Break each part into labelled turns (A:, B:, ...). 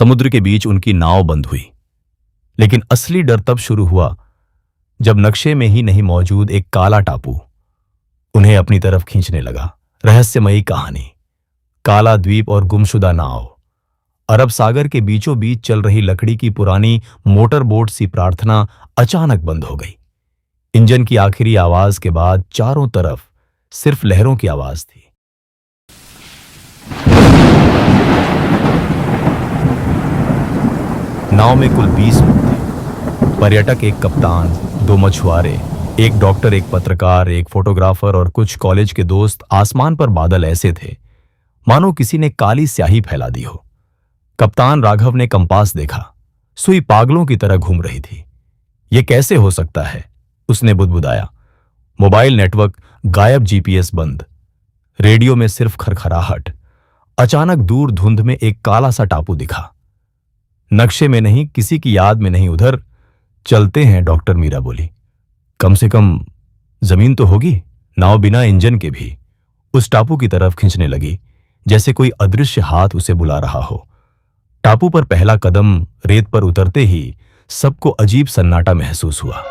A: समुद्र के बीच उनकी नाव बंद हुई। लेकिन असली डर तब शुरू हुआ जब नक्शे में ही नहीं मौजूद एक काला टापू उन्हें अपनी तरफ खींचने लगा। रहस्यमयी कहानी, काला द्वीप और गुमशुदा नाव। अरब सागर के बीचों बीच चल रही लकड़ी की पुरानी मोटर बोट सी प्रार्थना अचानक बंद हो गई। इंजन की आखिरी आवाज के बाद चारों तरफ सिर्फ लहरों की आवाज थी। नाव में कुल 20 लोग थे। पर्यटक, एक कप्तान, 2 मछुआरे, एक डॉक्टर, एक पत्रकार, एक फोटोग्राफर और कुछ कॉलेज के दोस्त। आसमान पर बादल ऐसे थे मानो किसी ने काली स्याही फैला दी हो। कप्तान राघव ने कंपास देखा, सुई पागलों की तरह घूम रही थी। यह कैसे हो सकता है, उसने बुदबुदाया। मोबाइल नेटवर्क गायब, जीपीएस बंद, रेडियो में सिर्फ खरखराहट। अचानक दूर धुंध में एक काला सा टापू दिखा। नक्शे में नहीं, किसी की याद में नहीं। उधर चलते हैं, डॉक्टर मीरा बोली। कम से कम जमीन तो होगी। नाव बिना इंजन के भी उस टापू की तरफ खींचने लगी, जैसे कोई अदृश्य हाथ उसे बुला रहा हो। टापू पर पहला कदम रेत पर उतरते ही सबको अजीब सन्नाटा महसूस हुआ।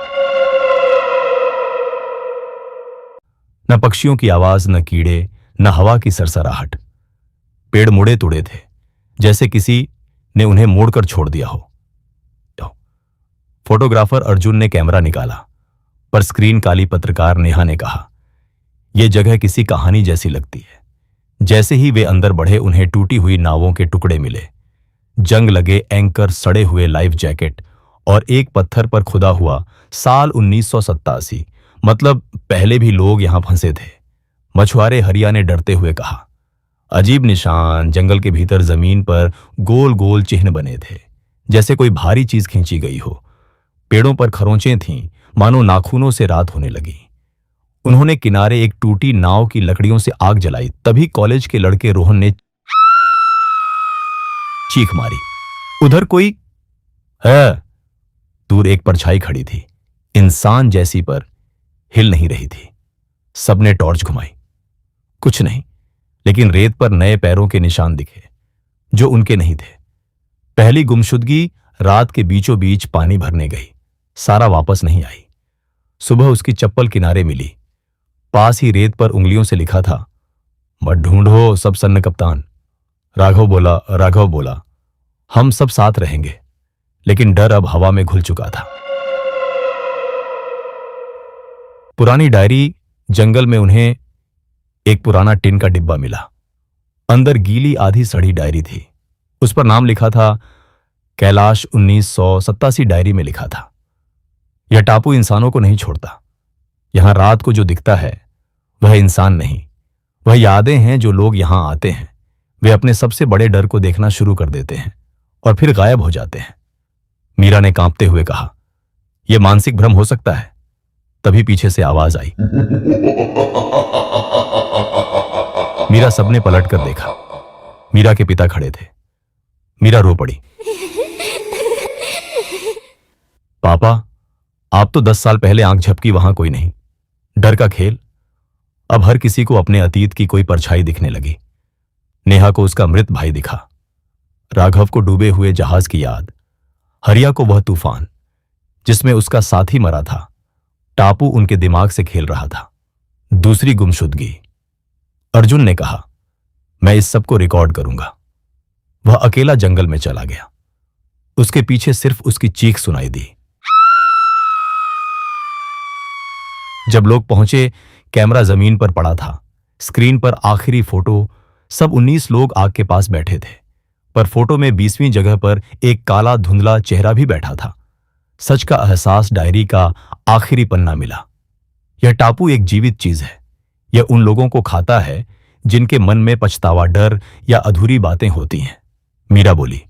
A: न पक्षियों की आवाज, न कीड़े, न हवा की सरसराहट। पेड़ मुड़े तुड़े थे, जैसे किसी ने उन्हें मोड़कर छोड़ दिया हो। फोटोग्राफर अर्जुन ने कैमरा निकाला, पर स्क्रीन काली। पत्रकार नेहा ने कहा, यह जगह किसी कहानी जैसी लगती है। जैसे ही वे अंदर बढ़े, उन्हें टूटी हुई नावों के टुकड़े मिले, जंग लगे एंकर, सड़े हुए लाइफ जैकेट और एक पत्थर पर खुदा हुआ साल 1987। मतलब पहले भी लोग यहां फंसे थे। मछुआरे हरिया ने डरते हुए कहा। अजीब निशान, जंगल के भीतर जमीन पर गोल गोल चिन्ह बने थे, जैसे कोई भारी चीज खींची गई हो। पेड़ों पर खरोंचें थीं, मानो नाखूनों से रात होने लगी। उन्होंने किनारे एक टूटी नाव की लकड़ियों से आग जलाई। तभी कॉलेज के लड़के रोहन ने चीख मारी, उधर कोई है। दूर एक परछाई खड़ी थी, इंसान जैसी, पर हिल नहीं रही थी। सबने टॉर्च घुमाई, कुछ नहीं, लेकिन रेत पर नए पैरों के निशान दिखे, जो उनके नहीं थे। पहली गुमशुदगी रात के बीचों बीच पानी भरने गई, सारा वापस नहीं आई। सुबह उसकी चप्पल किनारे मिली, पास ही रेत पर उंगलियों से लिखा था, मत ढूंढो सब सन्न कप्तान। राघव बोला, हम सब साथ रहेंगे। लेकिन डर अब हवा में घुल चुका था। पुरानी डायरी, जंगल में उन्हें एक पुराना टिन का डिब्बा मिला। अंदर गीली आधी सड़ी डायरी थी। उस पर नाम लिखा था कैलाश, 1987 डायरी में लिखा था, यह टापू इंसानों को नहीं छोड़ता। यहां रात को जो दिखता है वह इंसान नहीं, वह यादें हैं। जो लोग यहां आते हैं वे अपने सबसे बड़े डर को देखना शुरू कर देते हैं और फिर गायब हो जाते हैं। मीरा ने कांपते हुए कहा, यह मानसिक भ्रम हो सकता है। तभी पीछे से आवाज आई। मीरा सबने पलटकर देखा। मीरा के पिता खड़े थे। मीरा रो पड़ी। पापा, आप तो 10 साल पहले आंख झपकी, वहां कोई नहीं। डर का खेल। अब हर किसी को अपने अतीत की कोई परछाई दिखने लगी। नेहा को उसका मृत भाई दिखा, राघव को डूबे हुए जहाज की याद, हरिया को वह तूफान जिसमें उसका साथी मरा था। टापू उनके दिमाग से खेल रहा था। दूसरी गुमशुदगी। अर्जुन ने कहा, मैं इस सब को रिकॉर्ड करूंगा। वह अकेला जंगल में चला गया। उसके पीछे सिर्फ उसकी चीख सुनाई दी। जब लोग पहुंचे, कैमरा जमीन पर पड़ा था। स्क्रीन पर आखिरी फोटो। सब 19 लोग आग के पास बैठे थे, पर फोटो में 20वीं जगह पर एक काला धुंधला चेहरा भी बैठा था। सच का एहसास, डायरी का आखिरी पन्ना मिला। यह टापू एक जीवित चीज है। यह उन लोगों को खाता है जिनके मन में पछतावा, डर या अधूरी बातें होती हैं। मीरा बोली,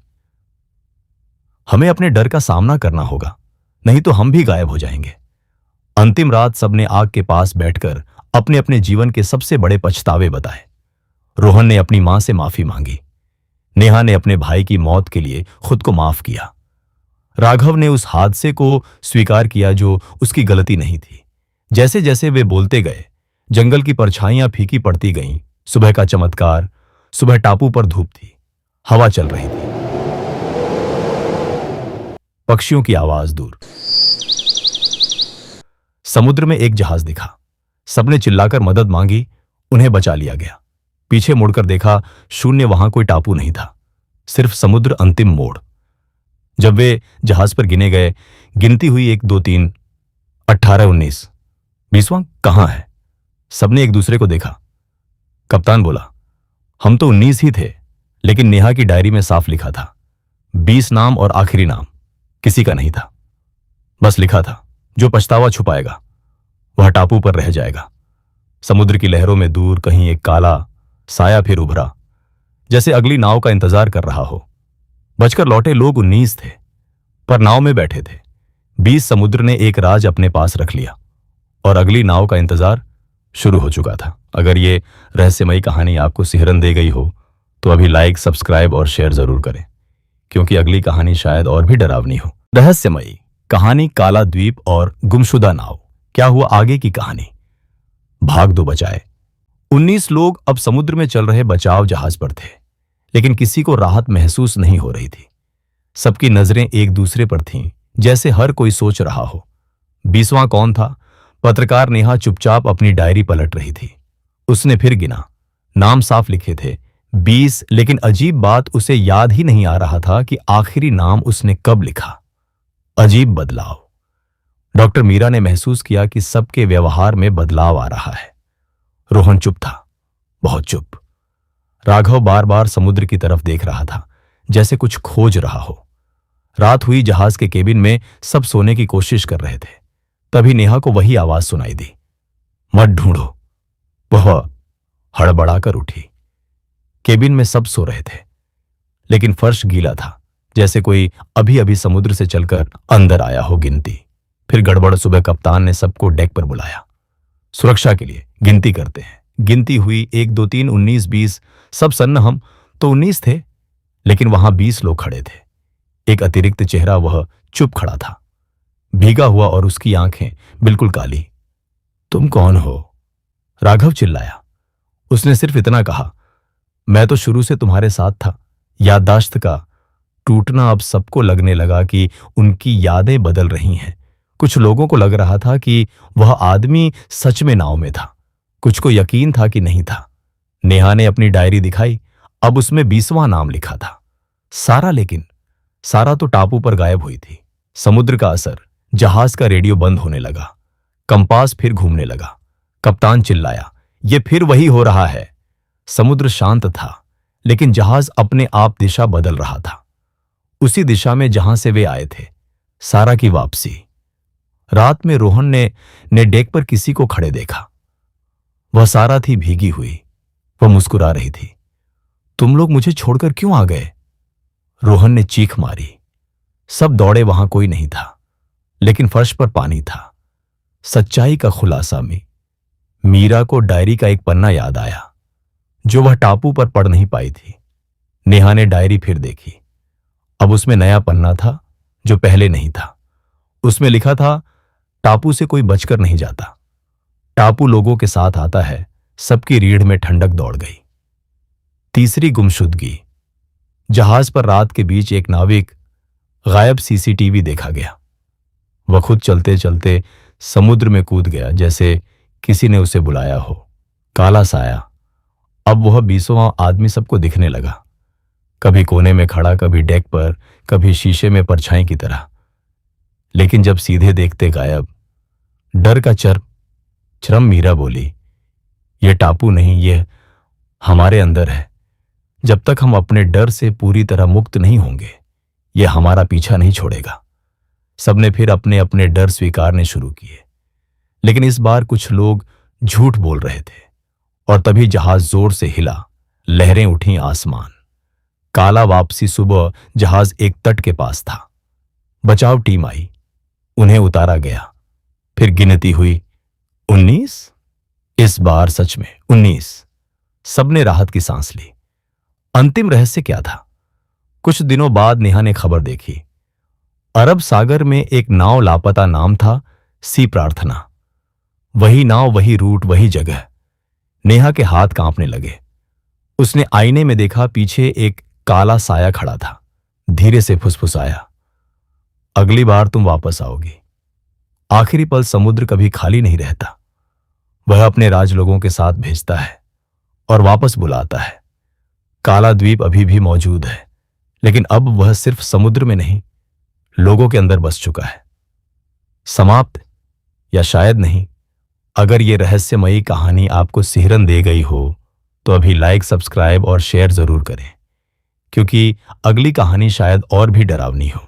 A: हमें अपने डर का सामना करना होगा, नहीं तो हम भी गायब हो जाएंगे। अंतिम रात सबने आग के पास बैठकर अपने अपने जीवन के सबसे बड़े पछतावे बताए। रोहन ने अपनी मां से माफी मांगी। नेहा ने अपने भाई की मौत के लिए खुद को माफ किया। राघव ने उस हादसे को स्वीकार किया जो उसकी गलती नहीं थी। जैसे जैसे वे बोलते गए, जंगल की परछाइयां फीकी पड़ती गईं। सुबह का चमत्कार। सुबह टापू पर धूप थी, हवा चल रही थी, पक्षियों की आवाज दूर। समुद्र में एक जहाज दिखा। सबने चिल्लाकर मदद मांगी। उन्हें बचा लिया गया। पीछे मुड़कर देखा, शून्य, वहां कोई टापू नहीं था, सिर्फ समुद्र, अंतिम मोड़। जब वे जहाज पर गिने गए, गिनती हुई 1 2 3 18 19। 20वां कहां है? सबने एक दूसरे को देखा। कप्तान बोला, हम तो 19 ही थे, लेकिन नेहा की डायरी में साफ लिखा था 20 नाम, और आखिरी नाम किसी का नहीं था। बस लिखा था, जो पछतावा छुपाएगा वह टापू पर रह जाएगा। समुद्र की लहरों में दूर कहीं एक काला साया फिर उभरा, जैसे अगली नाव का इंतजार कर रहा हो। बचकर लौटे लोग 19 थे, पर नाव में बैठे थे 20। समुद्र ने एक राज अपने पास रख लिया और अगली नाव का इंतजार शुरू हो चुका था। अगर ये रहस्यमयी कहानी आपको सिहरन दे गई हो तो अभी लाइक, सब्सक्राइब और शेयर जरूर करें, क्योंकि अगली कहानी शायद और भी डरावनी हो। रहस्यमयी कहानी, काला द्वीप और गुमशुदा नाव। क्या हुआ आगे की कहानी? भाग दो बचाए। 19 लोग अब समुद्र में चल रहे बचाव जहाज पर थे, लेकिन किसी को राहत महसूस नहीं हो रही थी। सबकी नजरें एक दूसरे पर थीं, जैसे हर कोई सोच रहा हो 20वां कौन था। पत्रकार नेहा चुपचाप अपनी डायरी पलट रही थी। उसने फिर गिना। नाम साफ लिखे थे 20, लेकिन अजीब बात, उसे याद ही नहीं आ रहा था कि आखिरी नाम उसने कब लिखा। अजीब बदलाव। डॉक्टर मीरा ने महसूस किया कि सबके व्यवहार में बदलाव आ रहा है। रोहन चुप था, बहुत चुप। राघव बार बार समुद्र की तरफ देख रहा था, जैसे कुछ खोज रहा हो। रात हुई, जहाज के केबिन में सब सोने की कोशिश कर रहे थे। तभी नेहा को वही आवाज सुनाई दी, मत ढूंढो। वह हड़बड़ाकर उठी। केबिन में सब सो रहे थे, लेकिन फर्श गीला था, जैसे कोई अभी अभी समुद्र से चलकर अंदर आया हो। गिनती फिर गड़बड़। सुबह कप्तान ने सबको डेक पर बुलाया। सुरक्षा के लिए गिनती करते हैं। गिनती हुई 1 2 3 19 20। सब सन्न। हम तो 19 थे, लेकिन वहां 20 लोग खड़े थे। एक अतिरिक्त चेहरा, वह चुप खड़ा था, भीगा हुआ, और उसकी आंखें बिल्कुल काली। तुम कौन हो? राघव चिल्लाया। उसने सिर्फ इतना कहा, मैं तो शुरू से तुम्हारे साथ था। याददाश्त का टूटना। अब सबको लगने लगा कि उनकी यादें बदल रही हैं। कुछ लोगों को लग रहा था कि वह आदमी सच में नाव में था, कुछ को यकीन था कि नहीं था। नेहा ने अपनी डायरी दिखाई। अब उसमें 20वां नाम लिखा था, सारा। लेकिन सारा तो टापू पर गायब हुई थी। समुद्र का असर। जहाज का रेडियो बंद होने लगा। कंपास फिर घूमने लगा। कप्तान चिल्लाया, ये फिर वही हो रहा है। समुद्र शांत था, लेकिन जहाज अपने आप दिशा बदल रहा था, उसी दिशा में जहां से वे आए थे। सारा की वापसी। रात में रोहन ने डेक पर किसी को खड़े देखा। वह सारा थी, भीगी हुई। वह मुस्कुरा रही थी। तुम लोग मुझे छोड़कर क्यों आ गए? रोहन ने चीख मारी। सब दौड़े। वहां कोई नहीं था, लेकिन फर्श पर पानी था। सच्चाई का खुलासा में मीरा को डायरी का एक पन्ना याद आया, जो वह टापू पर पढ़ नहीं पाई थी। नेहा ने डायरी फिर देखी। अब उसमें नया पन्ना था, जो पहले नहीं था। उसमें लिखा था, टापू से कोई बचकर नहीं जाता, टापू लोगों के साथ आता है। सबकी रीढ़ में ठंडक दौड़ गई। तीसरी गुमशुदगी। जहाज पर रात के बीच एक नाविक गायब। सीसीटीवी देखा गया। वह खुद चलते चलते समुद्र में कूद गया, जैसे किसी ने उसे बुलाया हो। काला साया। अब वह 20वां आदमी सबको दिखने लगा, कभी कोने में खड़ा, कभी डेक पर, कभी शीशे में परछाई की तरह। लेकिन जब सीधे देखते गायब। डर का चरम। मीरा बोली, यह टापू नहीं, यह हमारे अंदर है। जब तक हम अपने डर से पूरी तरह मुक्त नहीं होंगे, यह हमारा पीछा नहीं छोड़ेगा। सबने फिर अपने अपने डर स्वीकारने शुरू किए, लेकिन इस बार कुछ लोग झूठ बोल रहे थे। और तभी जहाज जोर से हिला। लहरें उठी आसमान। काला वापसी। सुबह जहाज एक तट के पास था। बचाव टीम आई, उन्हें उतारा गया। फिर गिनती हुई 19। इस बार सच में 19। सबने राहत की सांस ली। अंतिम रहस्य क्या था? कुछ दिनों बाद नेहा ने खबर देखी। अरब सागर में एक नाव लापता। नाम था सी प्रार्थना। वही नाव, वही रूट, वही जगह। नेहा के हाथ कांपने लगे। उसने आईने में देखा, पीछे एक काला साया खड़ा था। धीरे से फुसफुसाया, अगली बार तुम वापस आओगी। आखिरी पल समुद्र कभी खाली नहीं रहता। वह अपने राजलोगों के साथ भेजता है और वापस बुलाता है। काला द्वीप अभी भी मौजूद है, लेकिन अब वह सिर्फ समुद्र में नहीं, लोगों के अंदर बस चुका है। समाप्त, या शायद नहीं। अगर यह रहस्यमयी कहानी आपको सिहरन दे गई हो तो अभी लाइक, सब्सक्राइब और शेयर जरूर करें, क्योंकि अगली कहानी शायद और भी डरावनी हो।